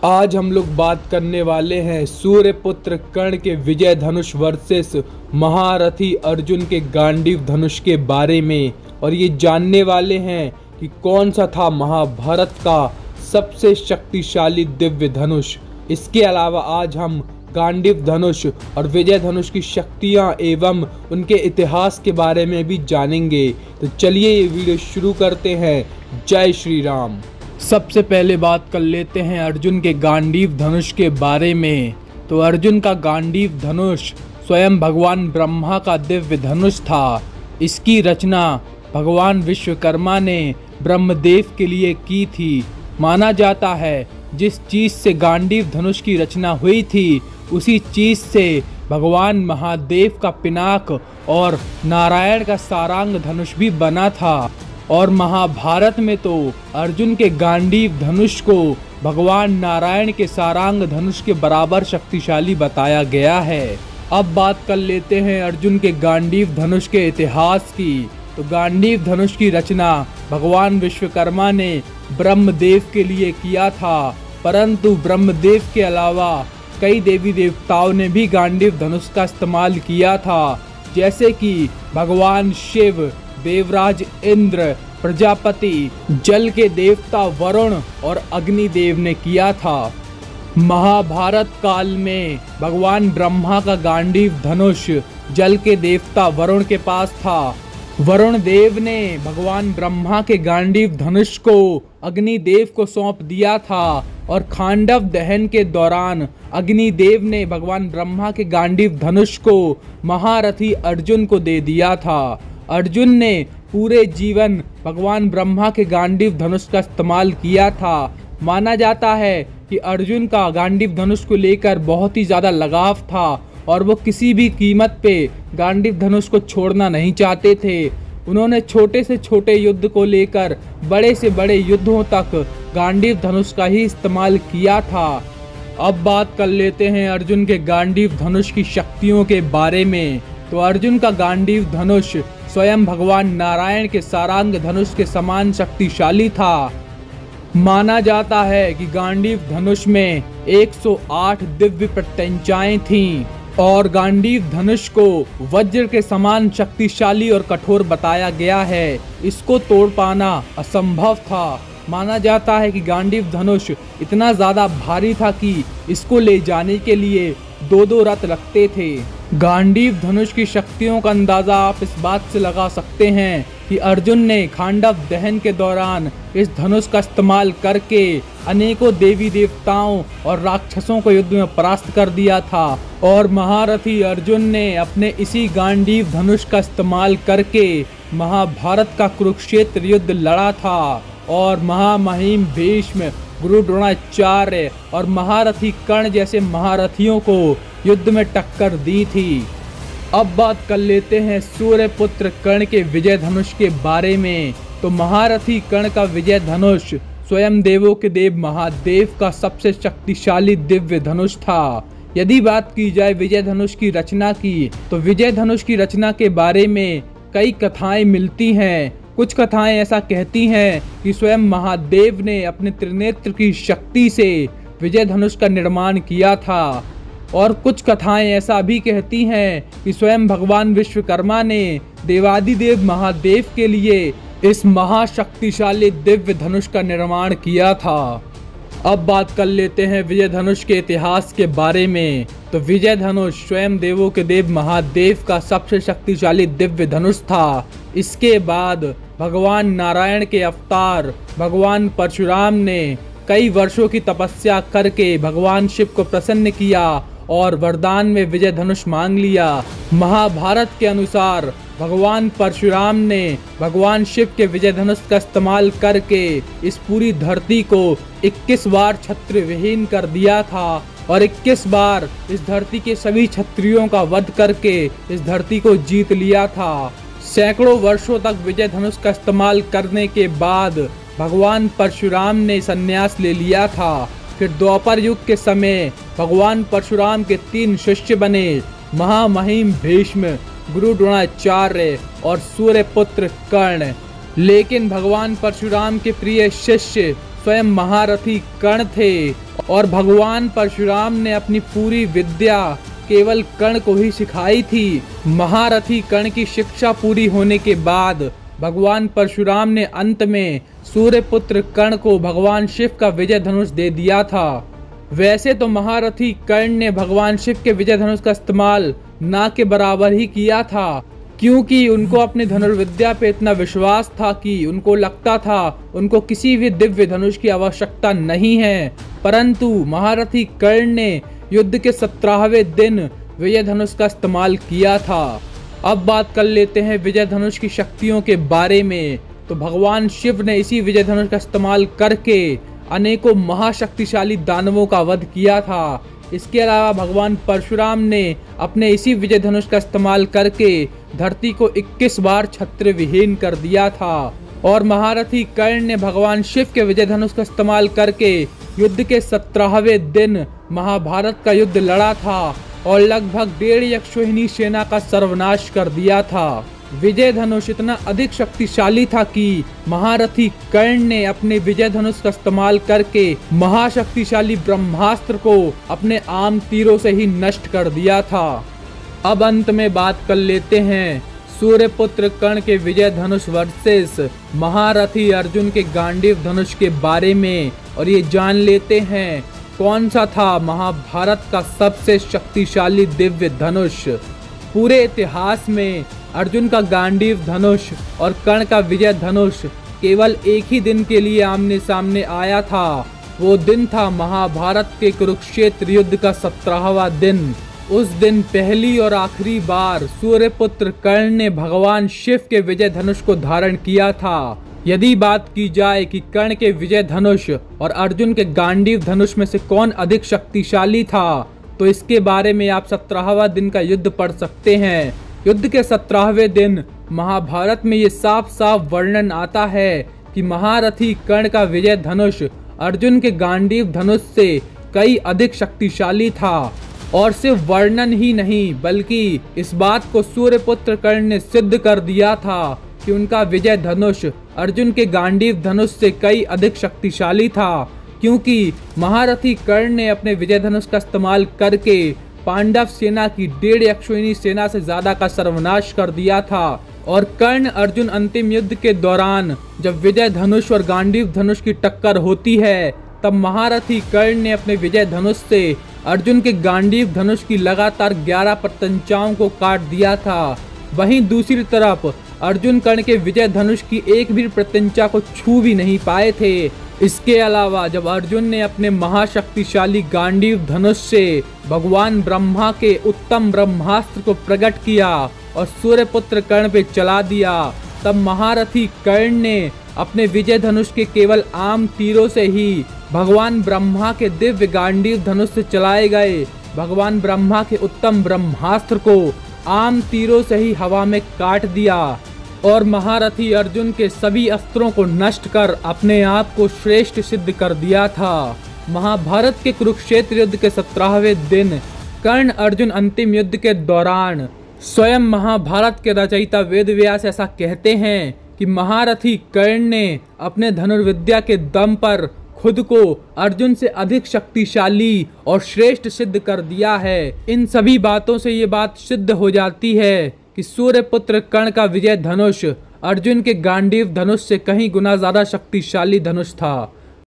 आज हम लोग बात करने वाले हैं सूर्यपुत्र कर्ण के विजय धनुष वर्सेस महारथी अर्जुन के गांडीव धनुष के बारे में। और ये जानने वाले हैं कि कौन सा था महाभारत का सबसे शक्तिशाली दिव्य धनुष। इसके अलावा आज हम गांडीव धनुष और विजय धनुष की शक्तियां एवं उनके इतिहास के बारे में भी जानेंगे। तो चलिए ये वीडियो शुरू करते हैं। जय श्री राम। सबसे पहले बात कर लेते हैं अर्जुन के गांडीव धनुष के बारे में। तो अर्जुन का गांडीव धनुष स्वयं भगवान ब्रह्मा का दिव्य धनुष था। इसकी रचना भगवान विश्वकर्मा ने ब्रह्मदेव के लिए की थी। माना जाता है जिस चीज से गांडीव धनुष की रचना हुई थी उसी चीज से भगवान महादेव का पिनाक और नारायण का सारंग धनुष भी बना था। और महाभारत में तो अर्जुन के गांडीव धनुष को भगवान नारायण के सारंग धनुष के बराबर शक्तिशाली बताया गया है। अब बात कर लेते हैं अर्जुन के गांडीव धनुष के इतिहास की। तो गांडीव धनुष की रचना भगवान विश्वकर्मा ने ब्रह्मदेव के लिए किया था, परंतु ब्रह्मदेव के अलावा कई देवी देवताओं ने भी गांडीव धनुष का इस्तेमाल किया था, जैसे कि भगवान शिव, देवराज इंद्र, प्रजापति, जल के देवता वरुण और अग्निदेव ने किया था। महाभारत काल में भगवान ब्रह्मा का गांडीव धनुष जल के देवता वरुण के पास था। वरुण देव ने भगवान ब्रह्मा के गांडीव धनुष को अग्निदेव को सौंप दिया था और खांडव दहन के दौरान अग्निदेव ने भगवान ब्रह्मा के गांडीव धनुष को महारथी अर्जुन को दे दिया था। अर्जुन ने पूरे जीवन भगवान ब्रह्मा के गांडीव धनुष का इस्तेमाल किया था। माना जाता है कि अर्जुन का गांडीव धनुष को लेकर बहुत ही ज़्यादा लगाव था और वो किसी भी कीमत पे गांडीव धनुष को छोड़ना नहीं चाहते थे। उन्होंने छोटे से छोटे युद्ध को लेकर बड़े से बड़े युद्धों तक गांडीव धनुष का ही इस्तेमाल किया था। अब बात कर लेते हैं अर्जुन के गांडीव धनुष की शक्तियों के बारे में। तो अर्जुन का गांडीव धनुष स्वयं भगवान नारायण के सारंग धनुष के समान शक्तिशाली था। माना जाता है कि गांडीव धनुष में 108 दिव्य प्रत्यंचाएं थीं और गांडीव धनुष को वज्र के समान शक्तिशाली और कठोर बताया गया है। इसको तोड़ पाना असंभव था। माना जाता है कि गांडीव धनुष इतना ज़्यादा भारी था कि इसको ले जाने के लिए दो रथ लगते थे। गांडीव धनुष की शक्तियों का अंदाज़ा आप इस बात से लगा सकते हैं कि अर्जुन ने खांडव दहन के दौरान इस धनुष का इस्तेमाल करके अनेकों देवी देवताओं और राक्षसों को युद्ध में परास्त कर दिया था। और महारथी अर्जुन ने अपने इसी गांडीव धनुष का इस्तेमाल करके महाभारत का कुरुक्षेत्र युद्ध लड़ा था और महामहिम भीष्म, गुरु द्रोणाचार्य और महारथी कर्ण जैसे महारथियों को युद्ध में टक्कर दी थी। अब बात कर लेते हैं सूर्यपुत्र कर्ण के विजय धनुष के बारे में। तो महारथी कर्ण का विजय धनुष स्वयं देवों के देव महादेव का सबसे शक्तिशाली दिव्य धनुष था। यदि बात की जाए विजय धनुष की रचना की, तो विजय धनुष की रचना के बारे में कई कथाएं मिलती हैं। कुछ कथाएं ऐसा कहती हैं कि स्वयं महादेव ने अपने त्रिनेत्र की शक्ति से विजय धनुष का निर्माण किया था और कुछ कथाएं ऐसा भी कहती हैं कि स्वयं भगवान विश्वकर्मा ने देवादिदेव महादेव के लिए इस महाशक्तिशाली दिव्य धनुष का निर्माण किया था। अब बात कर लेते हैं विजय धनुष के इतिहास के बारे में। तो विजय धनुष स्वयं देवों के देव महादेव का सबसे शक्तिशाली दिव्य धनुष था। इसके बाद भगवान नारायण के अवतार भगवान परशुराम ने कई वर्षों की तपस्या करके भगवान शिव को प्रसन्न किया और वरदान में विजय धनुष मांग लिया। महाभारत के अनुसार भगवान परशुराम ने भगवान शिव के विजय धनुष का इस्तेमाल करके इस पूरी धरती को 21 बार छत्र विहीन कर दिया था और 21 बार इस धरती के सभी क्षत्रियों का वध करके इस धरती को जीत लिया था। सैकड़ों वर्षों तक विजय धनुष का इस्तेमाल करने के बाद भगवान परशुराम ने संन्यास ले लिया था। फिर द्वापर युग के समय भगवान परशुराम के 3 शिष्य बने, महामहिम भीष्म, गुरु द्रोणाचार्य और सूर्यपुत्र कर्ण। लेकिन भगवान परशुराम के प्रिय शिष्य स्वयं महारथी कर्ण थे और भगवान परशुराम ने अपनी पूरी विद्या केवल कर्ण को ही सिखाई थी। महारथी कर्ण की शिक्षा पूरी होने के बाद भगवान परशुराम ने अंत में सूर्यपुत्र कर्ण को भगवान शिव का विजय धनुष दे दिया था। वैसे तो महारथी कर्ण ने भगवान शिव के विजय धनुष का इस्तेमाल ना के बराबर ही किया था, क्योंकि उनको अपने धनुर्विद्या पे इतना विश्वास था कि उनको लगता था उनको किसी भी दिव्य धनुष की आवश्यकता नहीं है। परंतु महारथी कर्ण ने युद्ध के 17वें दिन विजय धनुष का इस्तेमाल किया था। अब बात कर लेते हैं विजय धनुष की शक्तियों के बारे में। तो भगवान शिव ने इसी विजय धनुष का इस्तेमाल करके अनेकों महाशक्तिशाली दानवों का वध किया था। इसके अलावा भगवान परशुराम ने अपने इसी विजय धनुष का इस्तेमाल करके धरती को 21 बार छत्र विहीन कर दिया था। और महारथी कर्ण ने भगवान शिव के विजय धनुष का इस्तेमाल करके युद्ध के 17वें दिन महाभारत का युद्ध लड़ा था और लगभग 1.5 यक्षोहिणी सेना का सर्वनाश कर दिया था। विजय धनुष इतना अधिक शक्तिशाली था कि महारथी कर्ण ने अपने विजय धनुष का इस्तेमाल करके महाशक्तिशाली ब्रह्मास्त्र को अपने आम तीरों से ही नष्ट कर दिया था। अब अंत में बात कर लेते हैं सूर्यपुत्र कर्ण के विजय धनुष वर्सेस महारथी अर्जुन के गांडीव धनुष के बारे में, और ये जान लेते हैं कौन सा था महाभारत का सबसे शक्तिशाली दिव्य धनुष। पूरे इतिहास में अर्जुन का गांडीव धनुष और कर्ण का विजय धनुष केवल एक ही दिन के लिए आमने सामने आया था। वो दिन था महाभारत के कुरुक्षेत्र युद्ध का 17वां दिन। उस दिन पहली और आखिरी बार सूर्यपुत्र कर्ण ने भगवान शिव के विजय धनुष को धारण किया था। यदि बात की जाए कि कर्ण के विजय धनुष और अर्जुन के गांडीव धनुष में से कौन अधिक शक्तिशाली था, तो इसके बारे में आप 17वां दिन का युद्ध पढ़ सकते हैं। युद्ध के 17वें दिन महाभारत में ये साफ साफ वर्णन आता है कि महारथी कर्ण का विजय धनुष अर्जुन के गांडीव धनुष से कई अधिक शक्तिशाली था। और सिर्फ वर्णन ही नहीं बल्कि इस बात को सूर्यपुत्र कर्ण ने सिद्ध कर दिया था कि उनका विजय धनुष अर्जुन के गांडीव धनुष से कई अधिक शक्तिशाली था, क्योंकि महारथी कर्ण ने अपने विजय धनुष का इस्तेमाल करके पांडव सेना की 1.5 यक्षोहिणी सेना से ज्यादा का सर्वनाश कर दिया था। और कर्ण अर्जुन अंतिम युद्ध के दौरान जब विजय धनुष और गांडीव धनुष की टक्कर होती है, तब महारथी कर्ण ने अपने विजय धनुष से अर्जुन के गांडीव धनुष की लगातार 11 प्रत्यंचाओं को काट दिया था। वहीं दूसरी तरफ अर्जुन कर्ण के विजय धनुष की एक भी प्रत्यंचा को छू भी नहीं पाए थे। इसके अलावा जब अर्जुन ने अपने महाशक्तिशाली गांडीव धनुष से भगवान ब्रह्मा के उत्तम ब्रह्मास्त्र को प्रकट किया और सूर्यपुत्र कर्ण पे चला दिया, तब महारथी कर्ण ने अपने विजय धनुष के केवल आम तीरों से ही भगवान ब्रह्मा के दिव्य गांडीव धनुष से चलाए गए भगवान ब्रह्मा के उत्तम ब्रह्मास्त्र को आम तीरों से ही हवा में काट दिया और महारथी अर्जुन के सभी अस्त्रों को नष्ट कर अपने आप को श्रेष्ठ सिद्ध कर दिया था। महाभारत के कुरुक्षेत्र युद्ध के 17वें दिन कर्ण अर्जुन अंतिम युद्ध के दौरान स्वयं महाभारत के रचयिता वेदव्यास ऐसा कहते हैं कि महारथी कर्ण ने अपने धनुर्विद्या के दम पर खुद को अर्जुन से अधिक शक्तिशाली और श्रेष्ठ सिद्ध कर दिया है। इन सभी बातों से ये बात सिद्ध हो जाती है कि सूर्यपुत्र कर्ण का विजय धनुष अर्जुन के गांडीव धनुष से कहीं गुना ज्यादा शक्तिशाली धनुष था।